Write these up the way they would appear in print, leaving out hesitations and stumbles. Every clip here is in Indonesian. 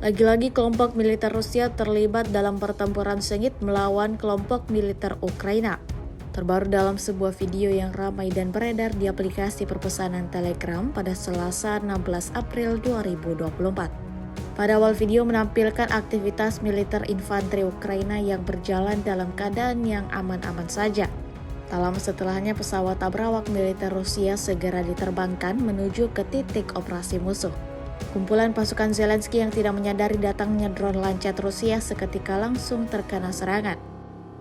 Lagi-lagi kelompok militer Rusia terlibat dalam pertempuran sengit melawan kelompok militer Ukraina. Terbaru dalam sebuah video yang ramai dan beredar di aplikasi perpesanan Telegram pada Selasa 16 April 2024. Pada awal video menampilkan aktivitas militer infanteri Ukraina yang berjalan dalam keadaan yang aman-aman saja. Tak lama setelahnya pesawat tabrawak militer Rusia segera diterbangkan menuju ke titik operasi musuh. Kumpulan pasukan Zelensky yang tidak menyadari datangnya drone lancat Rusia seketika langsung terkena serangan.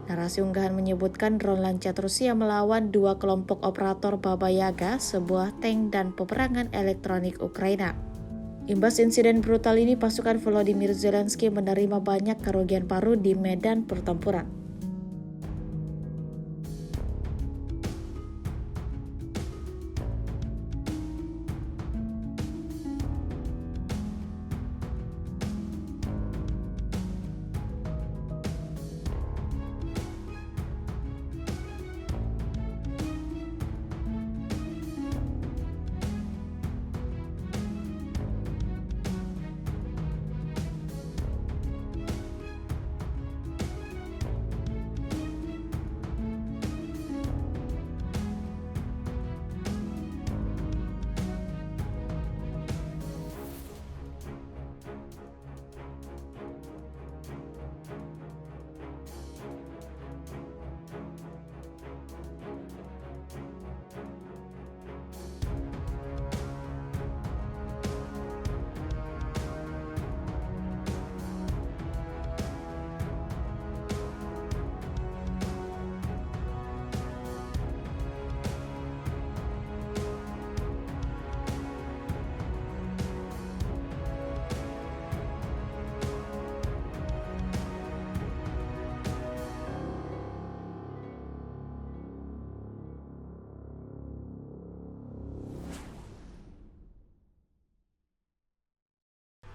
Narasi unggahan menyebutkan drone lancat Rusia melawan dua kelompok operator Baba Yaga, sebuah tank dan peperangan elektronik Ukraina. Imbas insiden brutal ini, pasukan Volodymyr Zelensky menerima banyak kerugian paru di medan pertempuran.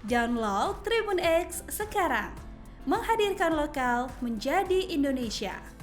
Download Tribun X sekarang, menghadirkan lokal menjadi Indonesia.